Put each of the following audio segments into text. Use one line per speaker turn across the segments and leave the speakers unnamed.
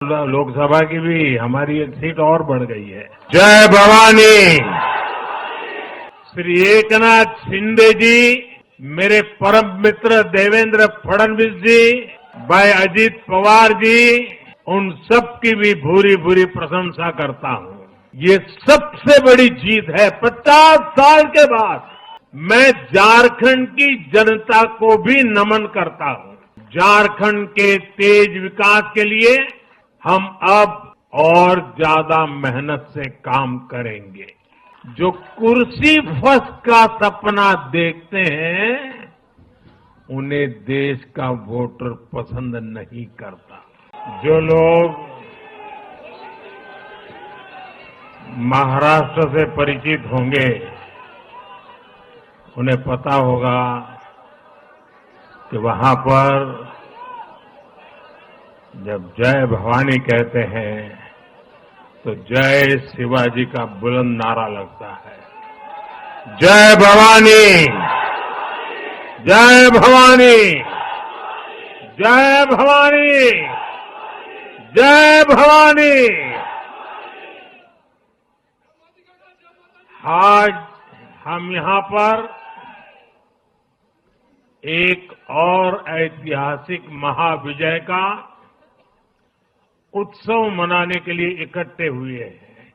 लोकसभा की भी हमारी एक सीट और बढ़ गई है। जय भवानी। श्री एकनाथ शिंदे जी, मेरे परम मित्र देवेंद्र फडणवीस जी, भाई अजीत पवार जी, उन सब की भी भूरी भूरी प्रशंसा करता हूं। ये सबसे बड़ी जीत है। 50 साल के बाद मैं झारखंड की जनता को भी नमन करता हूं। झारखंड के तेज विकास के लिए हम अब और ज्यादा मेहनत से काम करेंगे। जो कुर्सी फर्स्ट का सपना देखते हैं, उन्हें देश का वोटर पसंद नहीं करता। जो लोग महाराष्ट्र से परिचित होंगे, उन्हें पता होगा कि वहां पर जब जय भवानी कहते हैं तो जय शिवाजी का बुलंद नारा लगता है। जय भवानी, जय भवानी, जय भवानी, जय भवानी। आज हम यहां पर एक और ऐतिहासिक महाविजय का उत्सव मनाने के लिए इकट्ठे हुए हैं।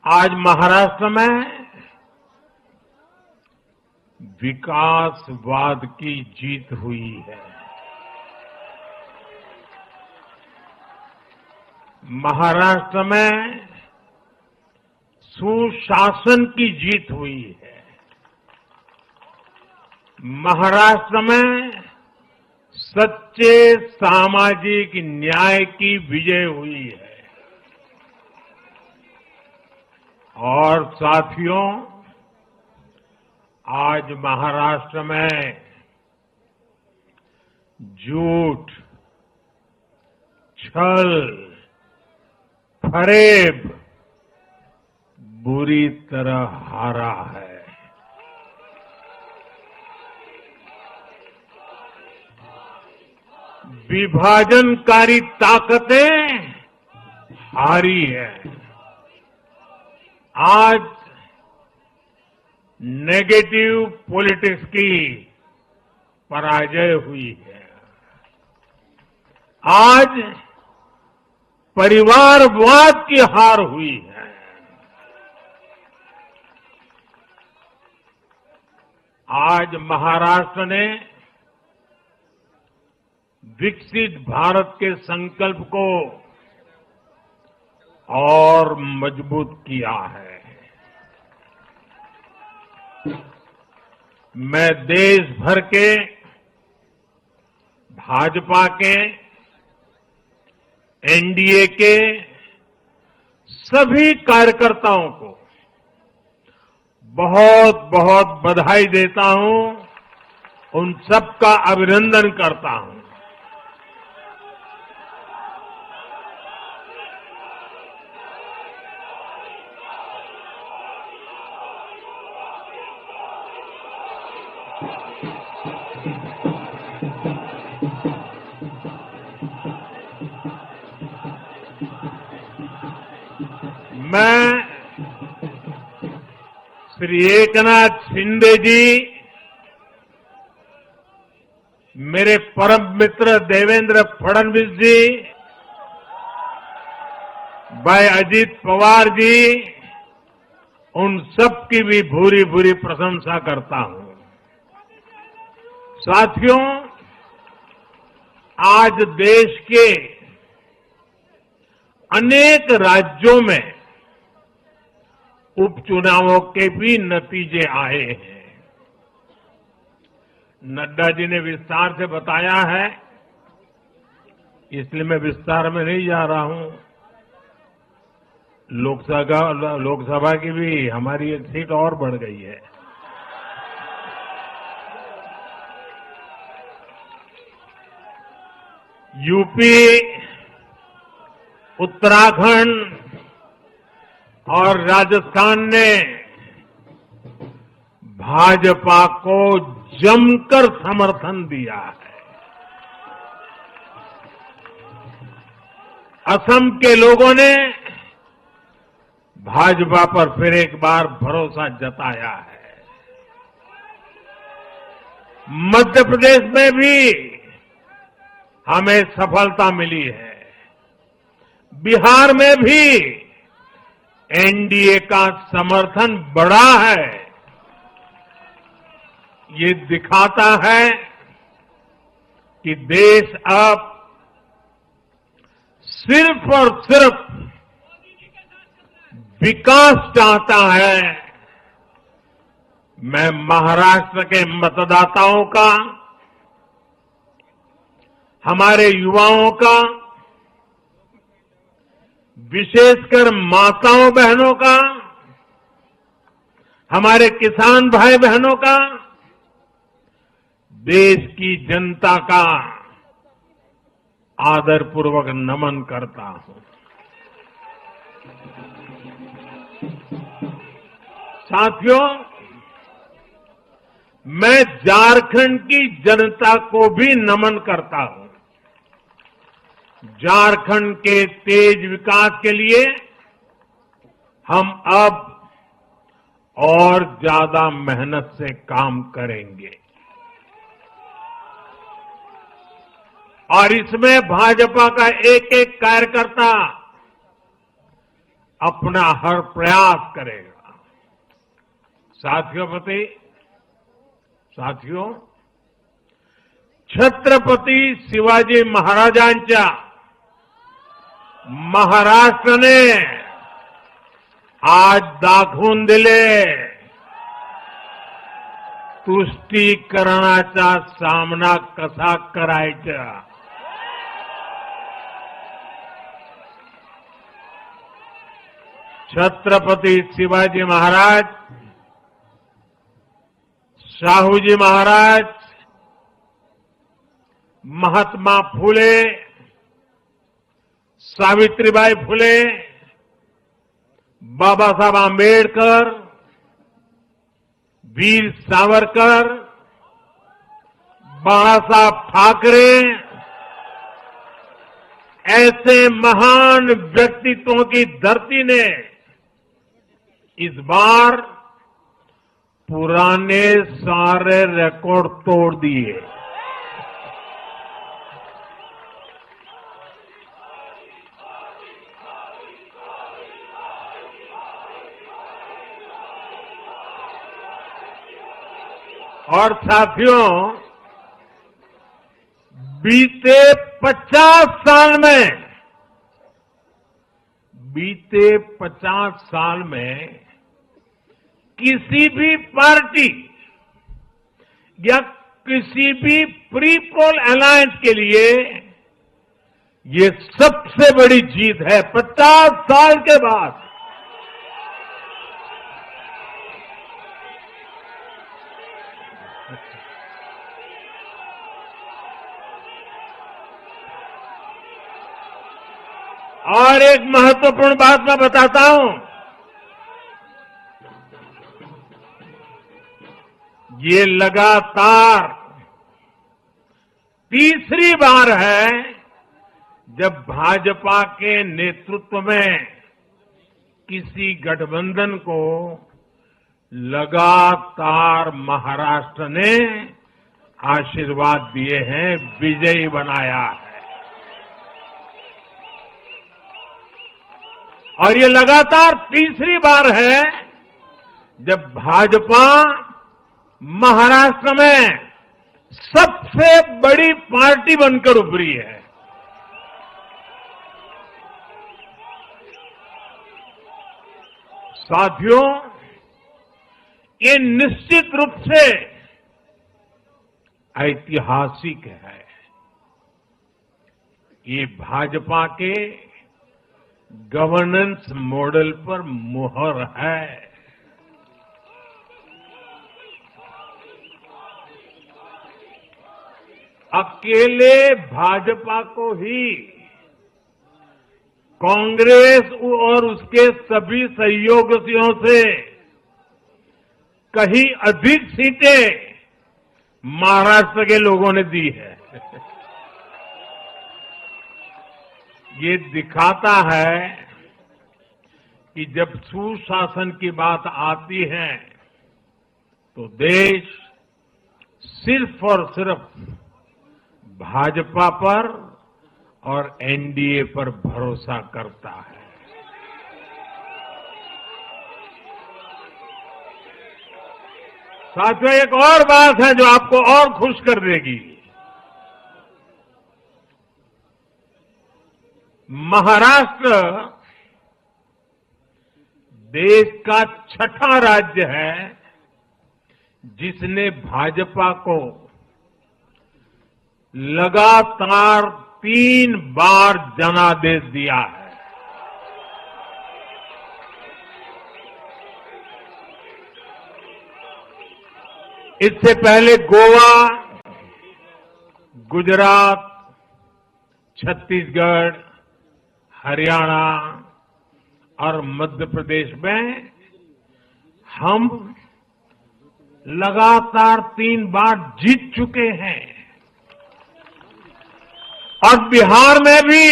आज महाराष्ट्र में विकासवाद की जीत हुई है। महाराष्ट्र में सुशासन की जीत हुई है। महाराष्ट्र में सच्चे सामाजिक न्याय की विजय हुई है। और साथियों, आज महाराष्ट्र में झूठ, छल, फरेब बुरी तरह हारा है। विभाजनकारी ताकतें हारी है। आज नेगेटिव पॉलिटिक्स की पराजय हुई है। आज परिवारवाद की हार हुई है। आज महाराष्ट्र ने विकसित भारत के संकल्प को और मजबूत किया है। मैं देश भर के भाजपा के, एनडीए के सभी कार्यकर्ताओं को बहुत बहुत बधाई देता हूं, उन सबका अभिनंदन करता हूं। मैं श्री एकनाथ शिंदे जी, मेरे परम मित्र देवेंद्र फडणवीस जी, भाई अजीत पवार जी, उन सब की भी भूरी भूरी प्रशंसा करता हूं। साथियों, आज देश के अनेक राज्यों में उपचुनावों के भी नतीजे आए हैं। नड्डा जी ने विस्तार से बताया है, इसलिए मैं विस्तार में नहीं जा रहा हूं। लोकसभा की भी हमारी एक सीट और बढ़ गई है। यूपी, उत्तराखंड और राजस्थान ने भाजपा को जमकर समर्थन दिया है। असम के लोगों ने भाजपा पर फिर एक बार भरोसा जताया है। मध्य प्रदेश में भी हमें सफलता मिली है। बिहार में भी एनडीए का समर्थन बढ़ा है। ये दिखाता है कि देश अब सिर्फ और सिर्फ विकास चाहता है। मैं महाराष्ट्र के मतदाताओं का, हमारे युवाओं का, विशेषकर माताओं बहनों का, हमारे किसान भाई बहनों का, देश की जनता का आदरपूर्वक नमन करता हूं। साथियों, मैं झारखंड की जनता को भी नमन करता हूं। झारखंड के तेज विकास के लिए हम अब और ज्यादा मेहनत से काम करेंगे और इसमें भाजपा का एक एक कार्यकर्ता अपना हर प्रयास करेगा। साथियों, छत्रपती शिवाजी महाराजांच्या महाराष्ट्राने आज दाखवून दिले तुष्टीकरणाचा सामना कसा करायचा। छत्रपती शिवाजी महाराज, शाहूजी महाराज, महात्मा फुले, सावित्रीबाई फुले, बाबा साहब आंबेडकर, वीर सावरकर, बाला साहब ठाकरे, ऐसे महान व्यक्तित्वों की धरती ने इस बार पुराने सारे रिकॉर्ड तोड़ दिए। और साथियों, बीते 50 साल में किसी भी पार्टी या किसी भी प्री पोल अलायंस के लिए ये सबसे बड़ी जीत है 50 साल के बाद। और एक महत्वपूर्ण बात मैं बताता हूं, ये लगातार तीसरी बार है जब भाजपा के नेतृत्व में किसी गठबंधन को लगातार महाराष्ट्र ने आशीर्वाद दिए हैं, विजयी बनाया है। और ये लगातार तीसरी बार है जब भाजपा महाराष्ट्र में सबसे बड़ी पार्टी बनकर उभरी है। साथियों, ये निश्चित रूप से ऐतिहासिक है। ये भाजपा के गवर्नेंस मॉडल पर मुहर है। अकेले भाजपा को ही कांग्रेस और उसके सभी सहयोगियों से कहीं अधिक सीटें महाराष्ट्र के लोगों ने दी है। ये दिखाता है कि जब सुशासन की बात आती है तो देश सिर्फ और सिर्फ भाजपा पर और एनडीए पर भरोसा करता है। साथियों, एक और बात है जो आपको और खुश कर देगी। महाराष्ट्र देश का छठा राज्य है जिसने भाजपा को लगातार 3 बार जनादेश दिया है। इससे पहले गोवा, गुजरात, छत्तीसगढ़, हरियाणा और मध्य प्रदेश में हम लगातार 3 बार जीत चुके हैं और बिहार में भी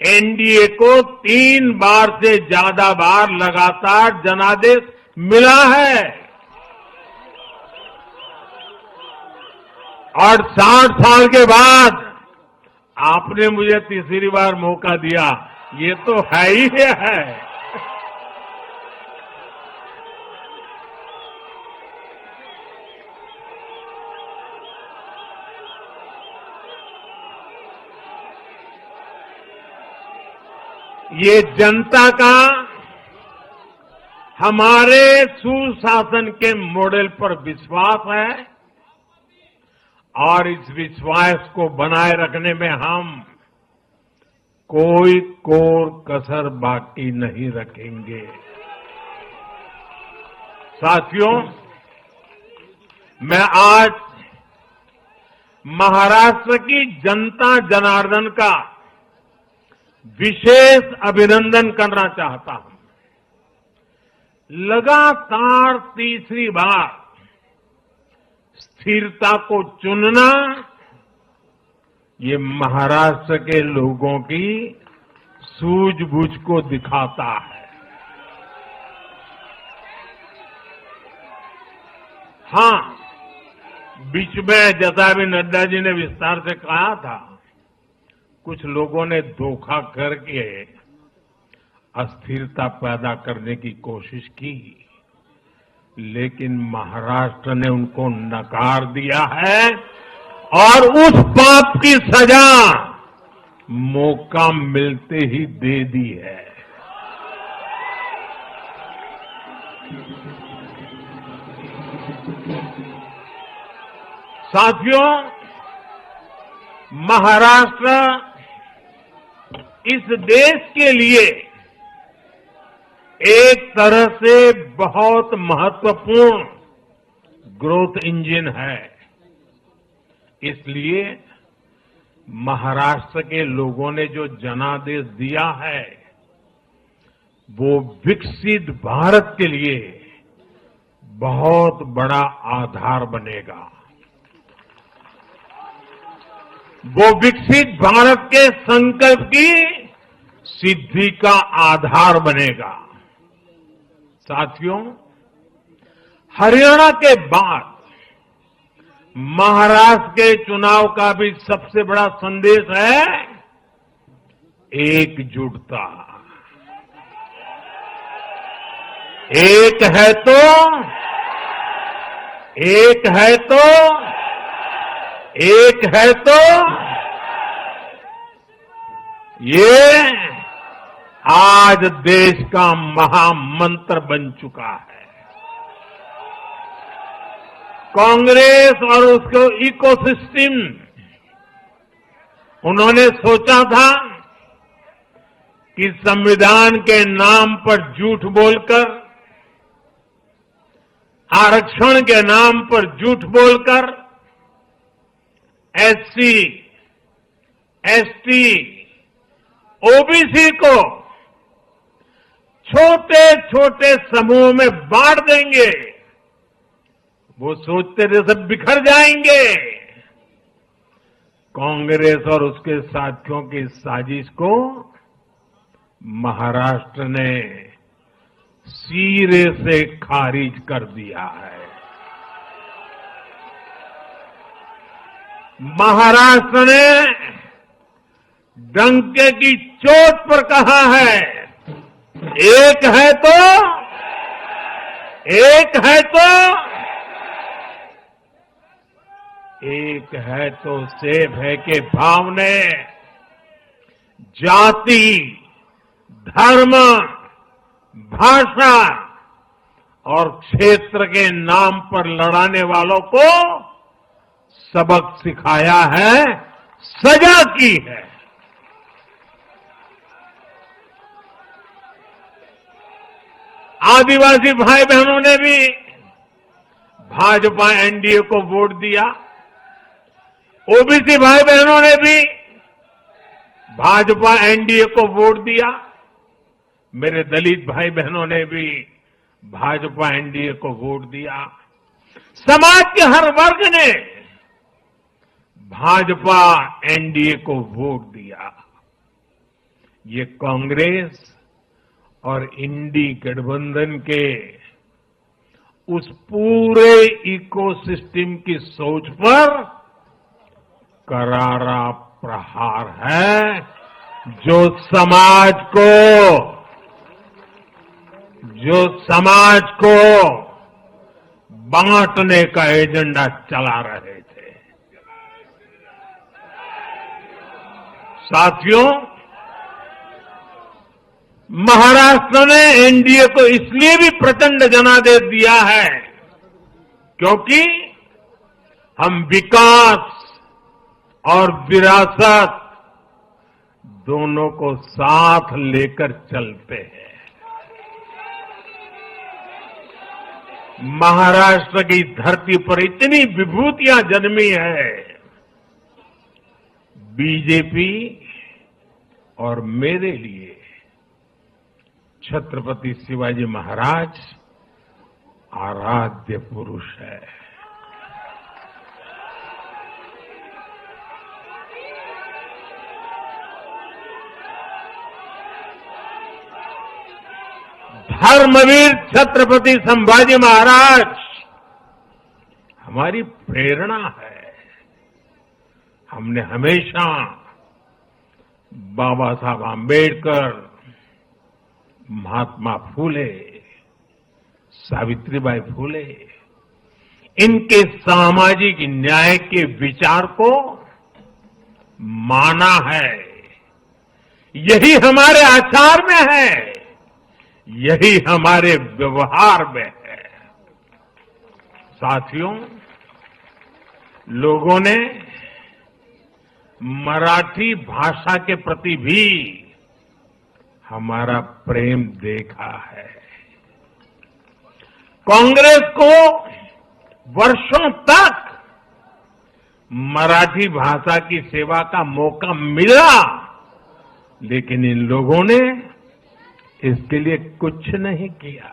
एनडीए को 3 बार से ज्यादा बार लगातार जनादेश मिला है और 60 साल के बाद आपने मुझे तीसरी बार मौका दिया, ये तो है ही है। ये जनता का हमारे सुशासन के मॉडल पर विश्वास है और इस विश्वास को बनाए रखने में हम कोई कोर कसर बाकी नहीं रखेंगे। साथियों, मैं आज महाराष्ट्र की जनता जनार्दन का विशेष अभिनंदन करना चाहता हूं। लगातार तीसरी बार स्थिरता को चुनना ये महाराष्ट्र के लोगों की सूझबूझ को दिखाता है। हां, बीच में जैसा भी नड्डा जी ने विस्तार से कहा था, कुछ लोगों ने धोखा करके अस्थिरता पैदा करने की कोशिश की, लेकिन महाराष्ट्र ने उनको नकार दिया है और उस पाप की सजा मौका मिलते ही दे दी है। साथियों, महाराष्ट्र इस देश के लिए एक तरह से बहुत महत्वपूर्ण ग्रोथ इंजन है। इसलिए महाराष्ट्र के लोगों ने जो जनादेश दिया है वो विकसित भारत के लिए बहुत बड़ा आधार बनेगा। वो विकसित भारत के संकल्प की सिद्धि का आधार बनेगा। साथियों, हरियाणा के बाद महाराष्ट्र के चुनाव का भी सबसे बड़ा संदेश है एकजुटता। एक है तो एक है तो एक है तो ये आज देश का महामंत्र बन चुका है। कांग्रेस और उसको इकोसिस्टम, उन्होंने सोचा था कि संविधान के नाम पर झूठ बोलकर, आरक्षण के नाम पर झूठ बोलकर एससी, एसटी, ओबीसी को छोटे छोटे समूह में बांट देंगे। वो सोचते थे सब बिखर जाएंगे। कांग्रेस और उसके साथियों की साजिश को महाराष्ट्र ने सिरे से खारिज कर दिया है। महाराष्ट्र ने डंके की चोट पर कहा है, एक है तो सेब है के भाव ने जाति, धर्म, भाषा और क्षेत्र के नाम पर लड़ाने वालों को सबक सिखाया है, सजा की है। आदिवासी भाई बहनों ने भी भाजपा एनडीए को वोट दिया। ओबीसी भाई बहनों ने भी भाजपा एनडीए को वोट दिया। मेरे दलित भाई बहनों ने भी भाजपा एनडीए को वोट दिया। समाज के हर वर्ग ने भाजपा एनडीए को वोट दिया। ये कांग्रेस और इंडी गठबंधन के उस पूरे इकोसिस्टम की सोच पर करारा प्रहार है, जो समाज को बांटने का एजेंडा चला रहे थे। साथियों, महाराष्ट्र ने एनडीए को इसलिए भी प्रचंड जनादेश दिया है क्योंकि हम विकास और विरासत दोनों को साथ लेकर चलते हैं। महाराष्ट्र की धरती पर इतनी विभूतियां जन्मी है। बीजेपी और मेरे लिए छत्रपति शिवाजी महाराज आराध्य पुरुष है। धर्मवीर छत्रपति संभाजी महाराज हमारी प्रेरणा है। हमने हमेशा बाबा साहब आंबेडकर, महात्मा फूले, सावित्रीबाई फूले, इनके सामाजिक न्याय के विचार को माना है। यही हमारे आचार में है, यही हमारे व्यवहार में है। साथियों, लोगों ने मराठी भाषा के प्रति भी हमारा प्रेम देखा है। कांग्रेस को वर्षों तक मराठी भाषा की सेवा का मौका मिला, लेकिन इन लोगों ने इसके लिए कुछ नहीं किया।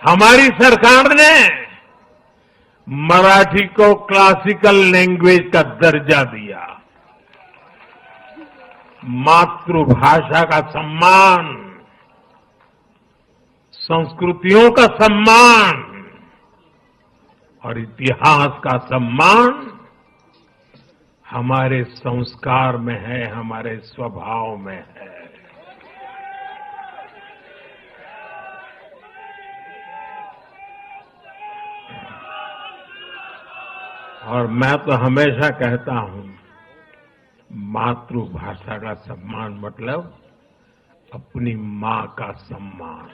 हमारी सरकार ने मराठी को क्लासिकल लैंग्वेज का दर्जा दिया। मातृभाषा का सम्मान, संस्कृतियों का सम्मान और इतिहास का सम्मान हमारे संस्कार में है, हमारे स्वभाव में है। और मैं तो हमेशा कहता हूं, मातृभाषा का सम्मान मतलब अपनी मां का सम्मान।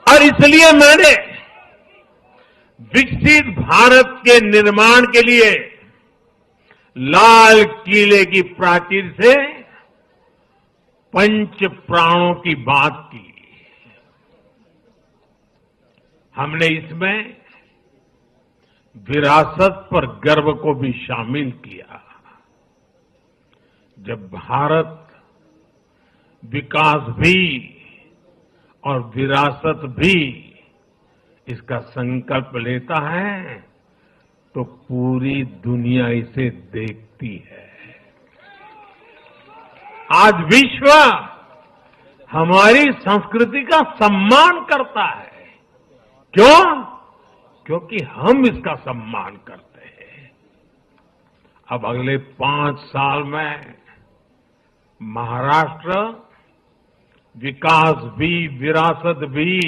और इसलिए मैंने विकसित भारत के निर्माण के लिए लाल किले की प्राचीर से पंच प्राणों की बात की। हमने इसमें विरासत पर गर्व को भी शामिल किया। जब भारत विकास भी और विरासत भी इसका संकल्प लेता है तो पूरी दुनिया इसे देखती है। आज विश्व हमारी संस्कृति का सम्मान करता है। क्यों? क्योंकि हम इसका सम्मान करते हैं। अब अगले 5 साल में महाराष्ट्र विकास भी विरासत भी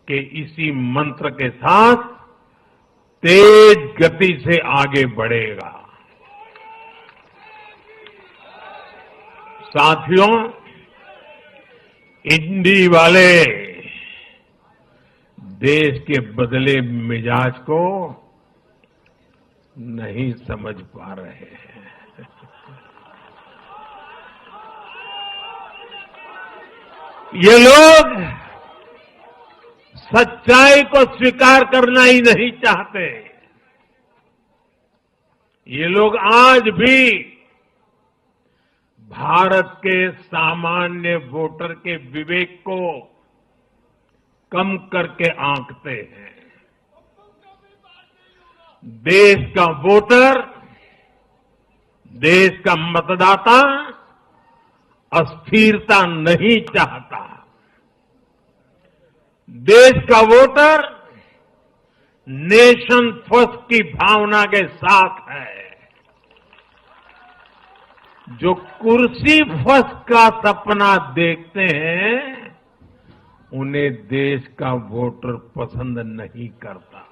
के इसी मंत्र के साथ तेज गति से आगे बढ़ेगा। साथियों, इंडी वाले देश के बदले मिजाज को नहीं समझ पा रहे हैं। ये लोग सच्चाई को स्वीकार करना ही नहीं चाहते। ये लोग आज भी भारत के सामान्य वोटर के विवेक को कम करके आंकते हैं। देश का वोटर, देश का मतदाता अस्थिरता नहीं चाहता। देश का वोटर नेशन फर्स्ट की भावना के साथ है। जो कुर्सी फर्स्ट का सपना देखते हैं, उन्हें देश का वोटर पसंद नहीं करता।